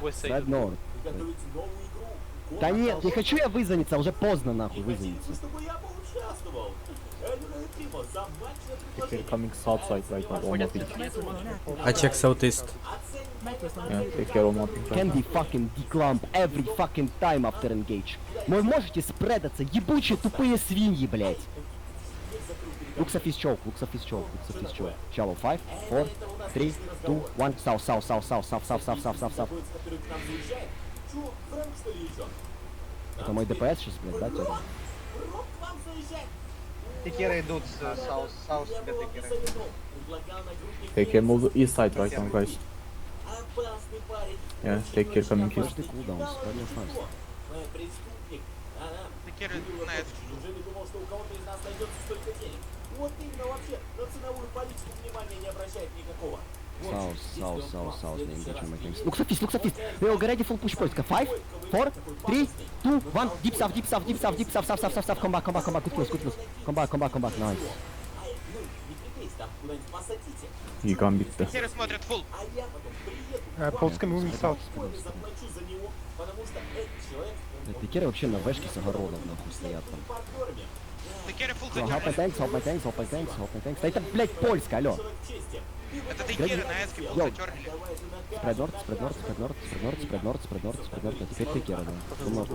Spread north. Да нет, не хочу я вызаниться, уже поздно нахуй вызаниться. They're coming south side right now, one more ping. I check southeast. Yeah, take care of one ping. Can be fucking declump every fucking time after engage. Вы можете спредаться, ебучие тупые свиньи, блять. Looks of his choke, looks of his choke, looks of his choke. Shallow 5, 4, 3, 2, 1, south, south, south, south, south, south, south, south, south, south. Это мой ДПС сейчас, блядь, да, тёрн? Текеры идут с саус себе текеры. Take care, move east side right now, guys. Yeah, take care, coming east. Каждый кулдаун, спаднул фаст. Текеры на это. Неужели думал, что у кого-то из нас найдется столько денег? Вот именно вообще на ценовую политику внимания не обращает никакого. South, the engagement mechanics. Looks of fist. We are ready full push Polska. 5, 4, 3, 2, 1. Deep south, deep south, deep south, deep south, south, south, south, south. Come back. Good kills. Come back. Nice. You can't beat the... Текеры смотрят фул. Полска moving south. Пикеры вообще на вешке с огородом нахуй стоят там. Текеры фул Help my tanks. Да это, блядь, Польска, алло. Это текеры на эске фул зачернили. Spread north. А теперь пикеры, да. North.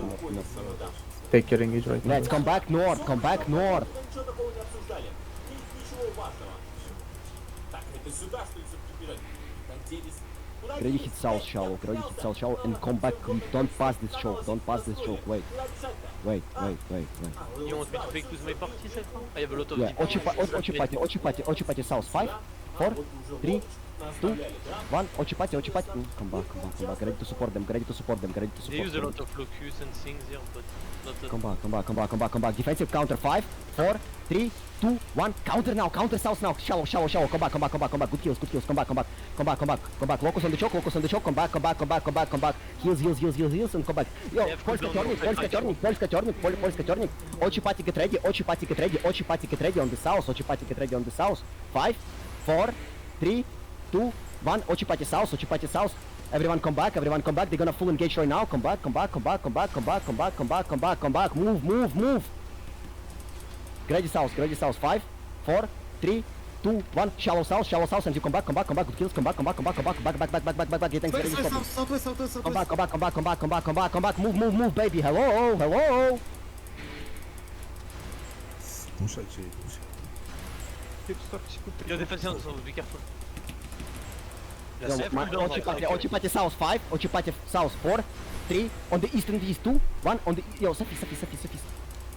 Take care, engage right now. Let's come back north. Ничего такого не обсуждали. Ничего важного. Так, это сюда, что ли, все-таки бежать? Надеялись. Ready hit south shallow and come back quick. Don't pass this choke. Wait. You want me to fake with my party, sir? I have a lot of Yeah, people. Ochipati south. 5, 4, 3, 2, 1. Ochipati. Come back. Ready to support them. They use a lot of locus and things here, but not that. Come back. Defensive counter. 5, 4, 3, 2, 1. Counter south now. Shallow. Come back. Good kills. Come back. Locus on the choke. Come back. Heals and come back. Yo, Polska turning. Ochipati get ready. On the south. 5, 4, 3, 2, 1. Ochipati south. Everyone come back. They're gonna full engage right now. Come back. Move. Grady south. 5, 4, 3, 2, 1. Shallow south. And you come back. Good kills. Come back. Get tanks ready. Southwest. Come back. Move, baby. Hello. Your defense also, be careful. Ochipati south 5, Ochipati south 4, 3, on the east 2, 1 on the... Yo, Safi.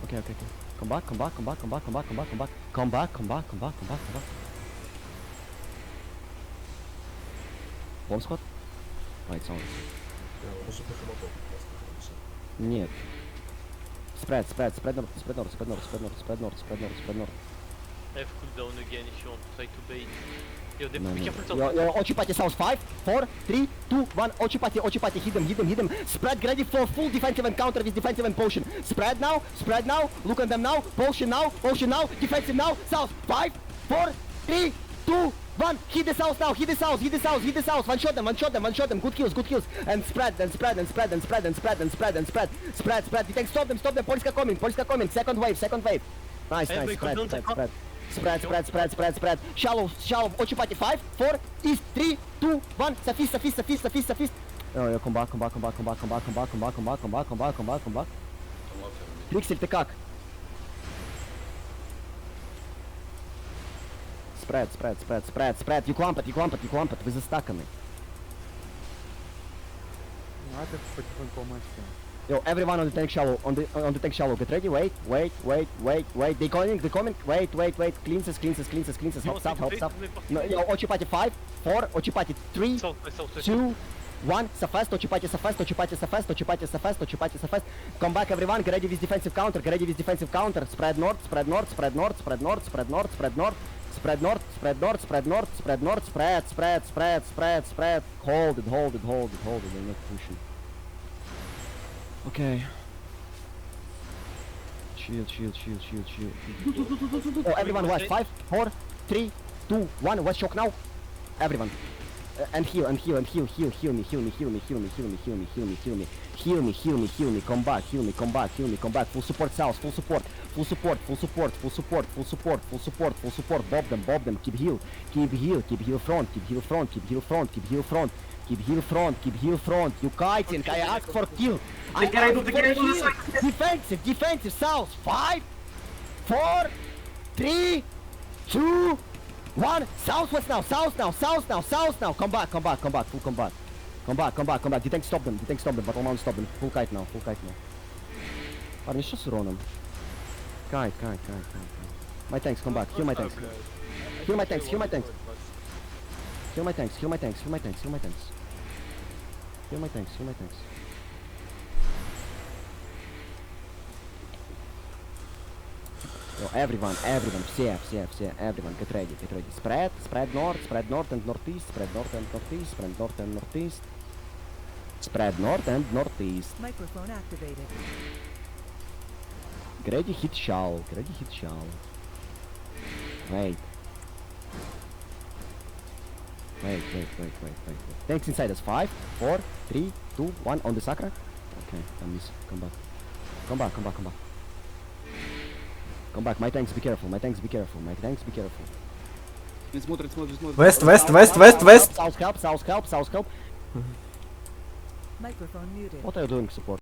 Okay. Come back. Bomb squad? Right, sound. Нет. Spread north. I have cooldown again if you want to try to bait. Yo, No. be careful south. Yo, Ochipati south 5, 4, 3, 2, 1. Ochipati, hit them. Spread, ready for full defensive and counter with defensive and potion. Spread now. Look at them now. Potion now. Defensive now. South 5, 4, 3, 2, 1. Hit the south now. Hit the south. One shot them. Good kills. And spread. Spread. You can stop them. Polska coming. Second wave. Nice. Spread. Shallow. Ochipati 5, 4, east 3, 2, 1. Safist. Yo, come back. Триксель, ты как? Spread. You clump it. Вы застаканы. Надо потихоньку умасти. Yo, everyone on the tank shallow. On the tank shallow. Get ready. Wait. They coming. Wait. Cleanses. Hop stop. No, yo, Ochipati 5, 4, Ochipati 3, South. 2, 1. Safest. Ochipati Safest. Come back, everyone. Get ready with defensive counter. Spread north. Spread north. Spread north. Hold it. They're not pushing. Okay. Chill. Oh, everyone west. 5, 4, 3, 2, 1. West shock now. Everyone. and heal me, heal me, come back, come back, full support south, full support, bob them, keep heal front, keep heal front, you kiting, I ask for kill, defensive, south, 5, 4, 3, 2, 1, southwest now, south now, come back, full combat. Come back, the tank stop them, battle stop them, full kite now. Парни, что с уроном? Kite. My tanks, come back, heal my tanks. Heal my tanks. Yo, everyone, все, everyone, get ready. Spread north and northeast. Spread north and northeast. Microphone activated. Get ready, hit shell. Wait. Tanks inside us. 5, 4, 3, 2, 1 on the Sakra. Okay, I miss. Come back. Come back, my tanks be careful. West. South help. Microphone muted. What are you doing, support?